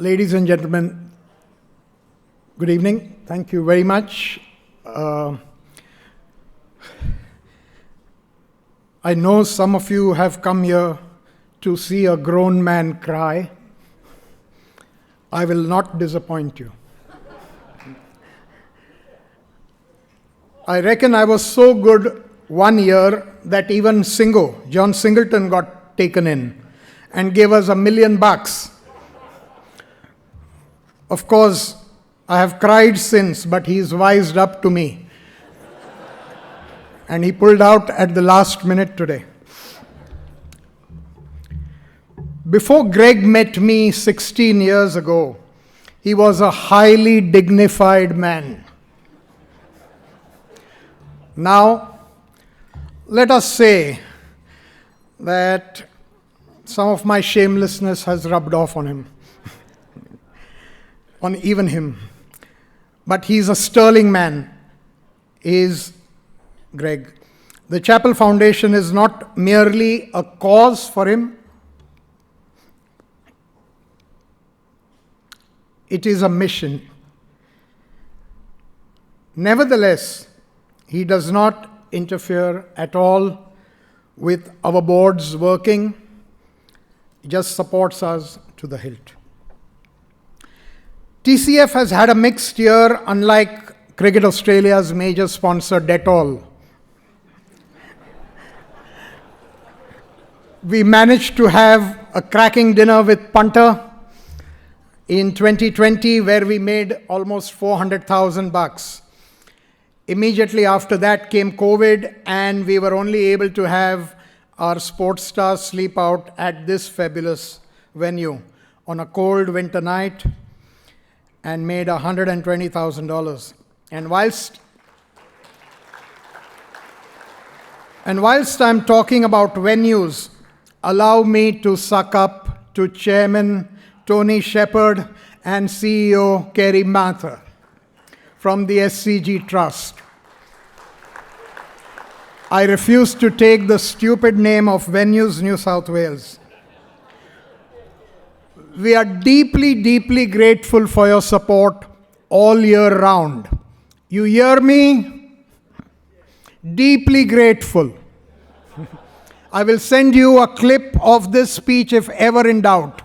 Ladies and gentlemen, good evening. Thank you very much. I know some of you have come here to see a grown man cry. I will not disappoint you. I reckon I was so good one year that even John Singleton got taken in and gave us $1 million. Of course, I have cried since, but he's wised up to me. And he pulled out at the last minute today. Before Greg met me 16 years ago, he was a highly dignified man. Now, let us say that some of my shamelessness has rubbed off on him. On even him. But he's a sterling man, is Greg. The Chappell Foundation is not merely a cause for him. It is a mission. Nevertheless, he does not interfere at all with our board's working. He just supports us to the hilt. TCF has had a mixed year, unlike Cricket Australia's major sponsor, Dettol. We managed to have a cracking dinner with Punter in 2020, where we made almost $400,000. Immediately after that came COVID, and we were only able to have our sports stars sleep out at this fabulous venue on a cold winter night, and made $120,000. And whilst I'm talking about venues, allow me to suck up to Chairman Tony Shepherd and CEO Kerry Mather from the SCG Trust. I refuse to take the stupid name of Venues New South Wales. We are deeply, deeply grateful for your support all year round. You hear me? Deeply grateful. I will send you a clip of this speech if ever in doubt.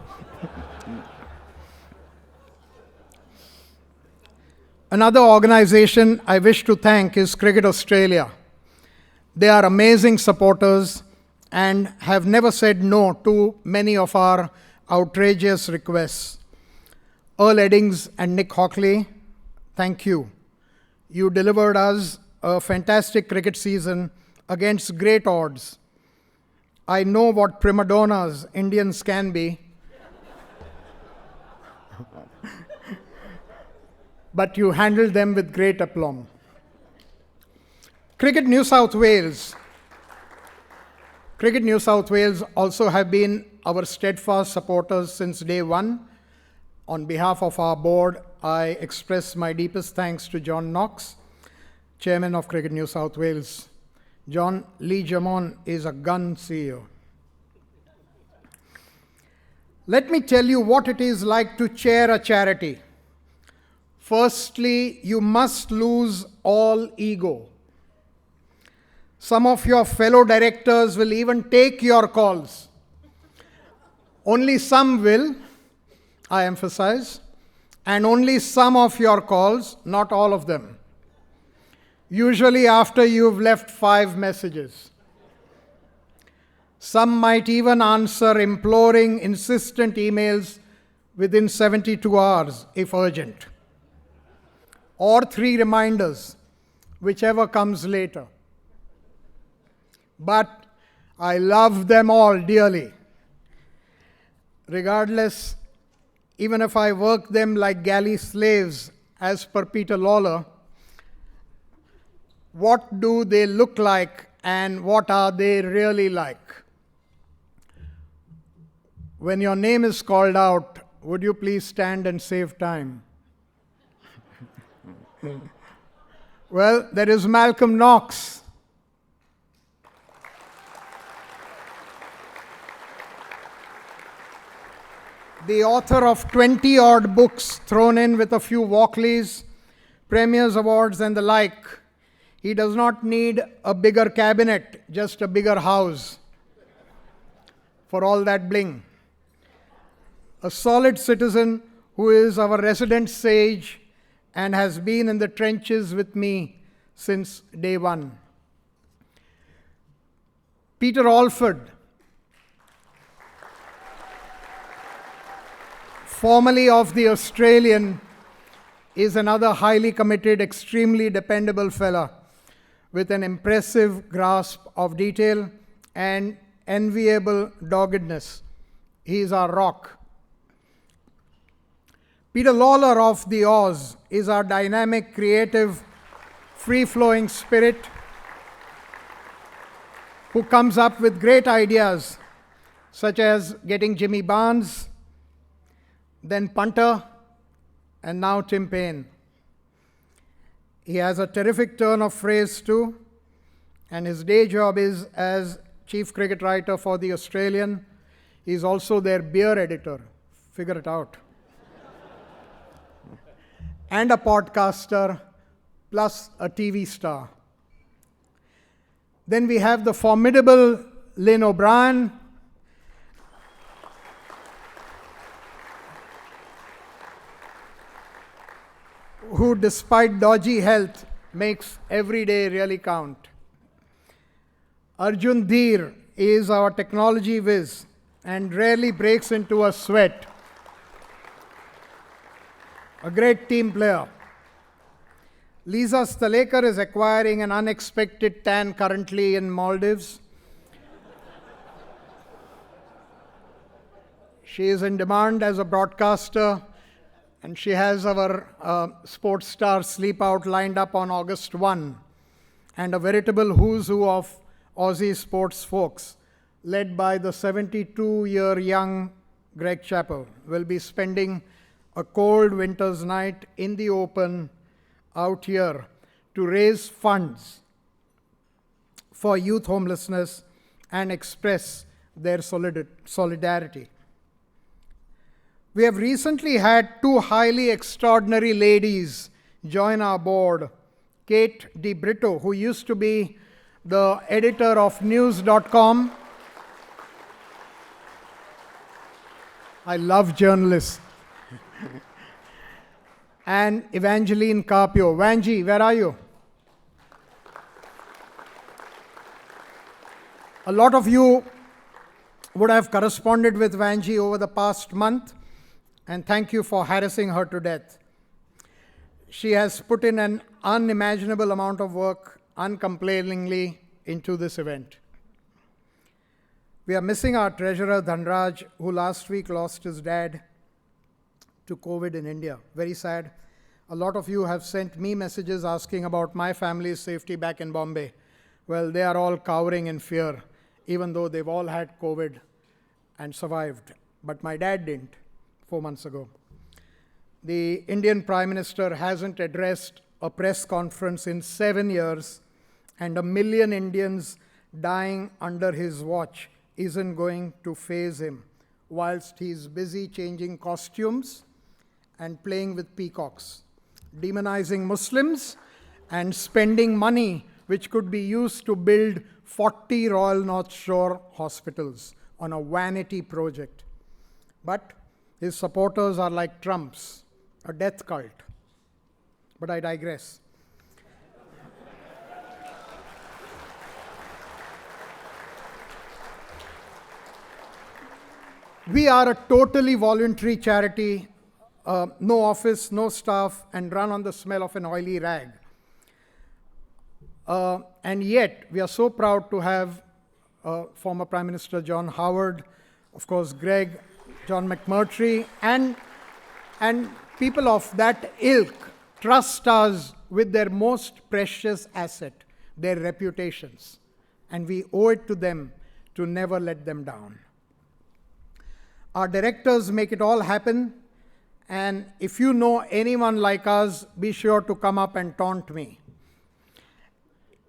Another organization I wish to thank is Cricket Australia. They are amazing supporters and have never said no to many of our outrageous requests. Earl Eddings and Nick Hockley, thank you. You delivered us a fantastic cricket season against great odds. I know what prima donnas Indians can be, but you handled them with great aplomb. Cricket New South Wales also have been our steadfast supporters since day one. On behalf of our board, I express my deepest thanks to John Knox, Chairman of Cricket New South Wales. John, Lee Jamon is a gun CEO. Let me tell you what it is like to chair a charity. Firstly, you must lose all ego. Some of your fellow directors will even take your calls. Only some will, I emphasize, and only some of your calls, not all of them. Usually after you've left 5 messages. Some might even answer imploring, insistent emails within 72 hours if urgent. Or 3 reminders, whichever comes later. But I love them all dearly. Regardless, even if I work them like galley slaves, as per Peter Lawler, what do they look like and what are they really like? When your name is called out, would you please stand and save time? Well, there is Malcolm Knox. the author of 20-odd books, thrown in with a few Walkleys, Premier's Awards and the like. He does not need a bigger cabinet, just a bigger house for all that bling. A solid citizen who is our resident sage and has been in the trenches with me since day one. Peter Alford, formerly of the Australian, is another highly committed, extremely dependable fella with an impressive grasp of detail and enviable doggedness. He is our rock. Peter Lawler of the Oz is our dynamic, creative, free-flowing spirit who comes up with great ideas, such as getting Jimmy Barnes, then punter, and now Tim Payne. He has a terrific turn of phrase too, and his day job is as chief cricket writer for the Australian. He's also their beer editor. Figure it out. And a podcaster, plus a TV star. Then we have the formidable Lynn O'Brien, who, despite dodgy health, makes every day really count. Arjun Dheer is our technology whiz and rarely breaks into a sweat. A great team player. Lisa Stalekar is acquiring an unexpected tan currently in Maldives. She is in demand as a broadcaster, and she has our sports star Sleep Out lined up on August 1, and a veritable who's who of Aussie sports folks, led by the 72-year young Greg Chappell, will be spending a cold winter's night in the open out here to raise funds for youth homelessness and express their solidarity. We have recently had two highly extraordinary ladies join our board. Kate DeBrito, who used to be the editor of news.com. I love journalists. And Evangeline Carpio. Vanji, where are you? A lot of you would have corresponded with Vanji over the past month, and thank you for harassing her to death. She has put in an unimaginable amount of work, uncomplainingly, into this event. We are missing our treasurer, Dhanraj, who last week lost his dad to COVID in India. Very sad. A lot of you have sent me messages asking about my family's safety back in Bombay. Well, they are all cowering in fear, even though they've all had COVID and survived. But my dad didn't 4 months ago. The Indian Prime Minister hasn't addressed a press conference in 7 years, and 1 million Indians dying under his watch isn't going to faze him whilst he's busy changing costumes and playing with peacocks, demonizing Muslims, and spending money which could be used to build 40 Royal North Shore hospitals on a vanity project. But his supporters are like Trump's, a death cult. But I digress. We are a totally voluntary charity, no office, no staff, and run on the smell of an oily rag. And yet, we are so proud to have former Prime Minister John Howard, of course, Greg, John McMurtry, and people of that ilk trust us with their most precious asset, their reputations. And we owe it to them to never let them down. Our directors make it all happen, and if you know anyone like us, be sure to come up and taunt me.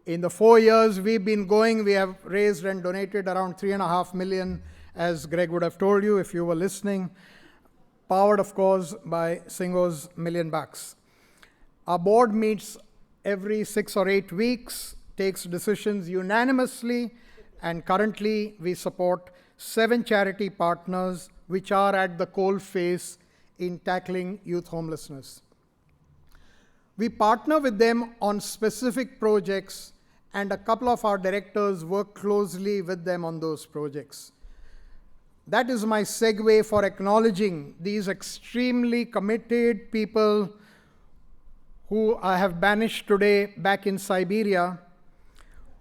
In the 4 years we've been going, we have raised and donated around 3.5 million, as Greg would have told you if you were listening. powered, of course, by Singo's $1 million. Our board meets every 6 or 8 weeks, takes decisions unanimously, and currently we support 7 charity partners which are at the coalface in tackling youth homelessness. We partner with them on specific projects, and a couple of our directors work closely with them on those projects. That is my segue for acknowledging these extremely committed people who I have banished today back in Siberia,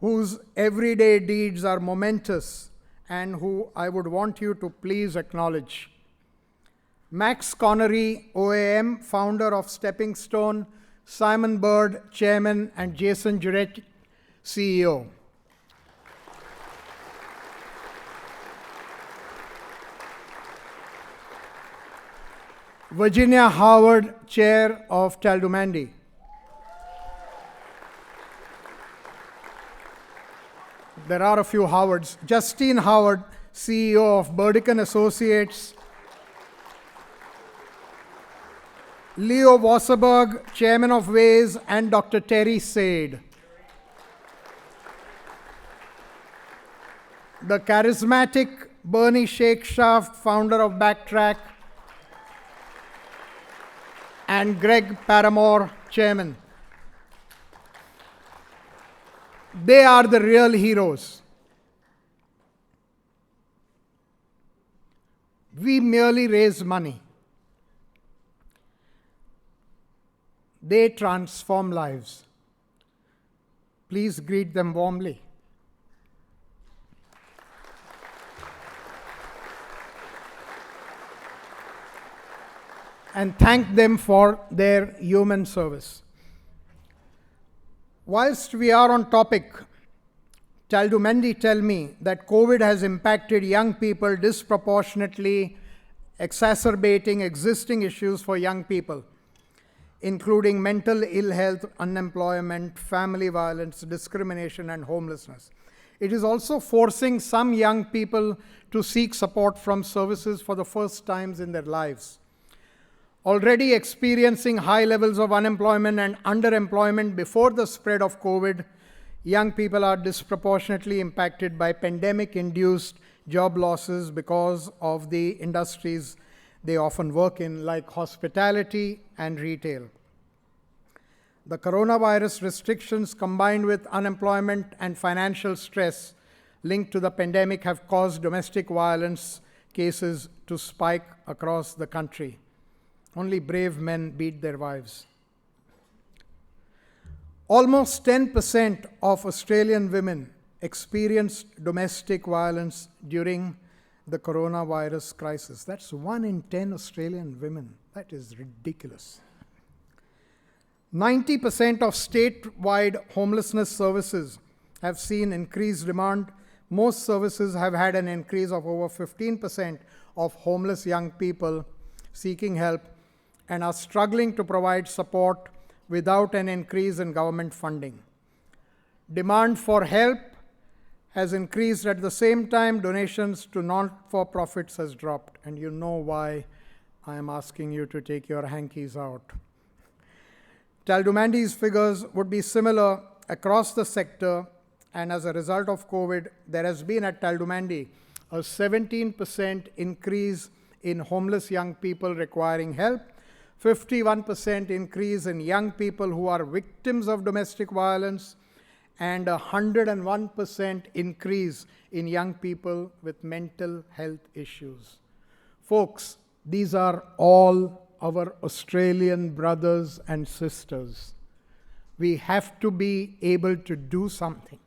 whose everyday deeds are momentous and who I would want you to please acknowledge. Max Connery, OAM, founder of Stepping Stone; Simon Bird, chairman; and Jason Jurek, CEO. Virginia Howard, chair of Taldumandi. There are a few Howards. Justine Howard, CEO of Burdekin Associates. Leo Wasserberg, chairman of Ways, and Dr. Terry Sade. The charismatic Bernie Shakeshaft, founder of Backtrack, and Greg Paramore, chairman. They are the real heroes. We merely raise money. They transform lives. Please greet them warmly. And thank them for their human service. Whilst we are on topic, Taldumandi tell me that COVID has impacted young people disproportionately, exacerbating existing issues for young people, including mental ill health, unemployment, family violence, discrimination, and homelessness. It is also forcing some young people to seek support from services for the first times in their lives. Already experiencing high levels of unemployment and underemployment before the spread of COVID, young people are disproportionately impacted by pandemic-induced job losses because of the industries they often work in, like hospitality and retail. The coronavirus restrictions combined with unemployment and financial stress linked to the pandemic have caused domestic violence cases to spike across the country. Only brave men beat their wives. Almost 10% of Australian women experienced domestic violence during the coronavirus crisis. That's 1 in 10 Australian women. That is ridiculous. 90% of statewide homelessness services have seen increased demand. Most services have had an increase of over 15% of homeless young people seeking help and are struggling to provide support without an increase in government funding. Demand for help has increased. At the same time, donations to non-for-profits has dropped, and you know why I am asking you to take your hankies out. Taldumandi's figures would be similar across the sector, and as a result of COVID, there has been at Taldumandi a 17% increase in homeless young people requiring help, 51% increase in young people who are victims of domestic violence, and 101% increase in young people with mental health issues. Folks, these are all our Australian brothers and sisters. We have to be able to do something.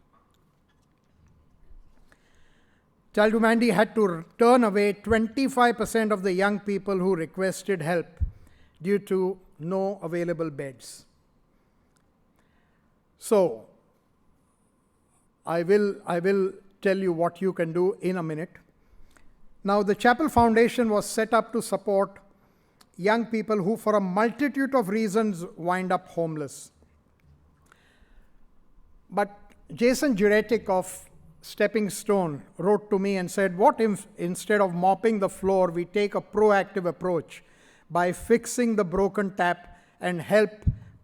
Taldumandi had to turn away 25% of the young people who requested help due to no available beds. So, I will tell you what you can do in a minute. Now, the Chappell Foundation was set up to support young people who, for a multitude of reasons, wind up homeless. But Jason Jurek of stepping stone, wrote to me and said, what if instead of mopping the floor, we take a proactive approach by fixing the broken tap and help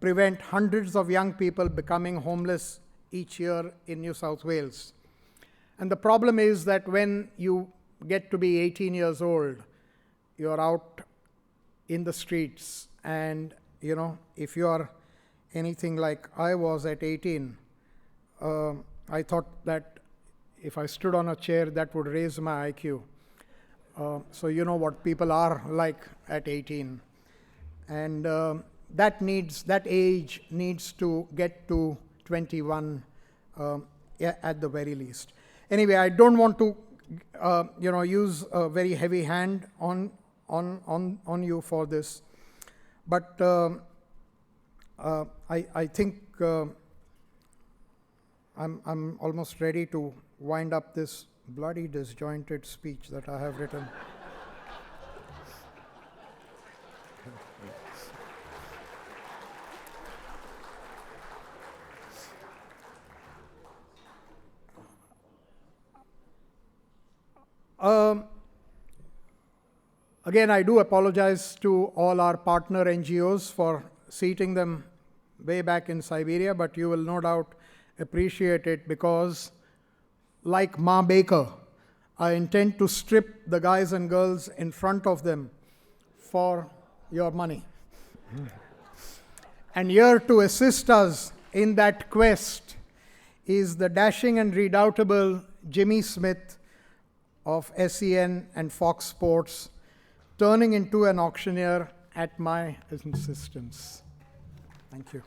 prevent hundreds of young people becoming homeless each year in New South Wales. And the problem is that when you get to be 18 years old, you're out in the streets, and if you are anything like I was at 18, I thought that if I stood on a chair, that would raise my IQ. So you know what people are like at 18. And that age needs to get to 21 at the very least. Anyway, I don't want to use a very heavy hand on you for this, but I think I'm almost ready to wind up this bloody disjointed speech that I have written. Again, I do apologize to all our partner NGOs for seating them way back in Siberia, but you will no doubt appreciate it because, like Ma Baker, I intend to strip the guys and girls in front of them for your money. And here to assist us in that quest is the dashing and redoubtable Jimmy Smith of SEN and Fox Sports, turning into an auctioneer at my insistence. Thank you.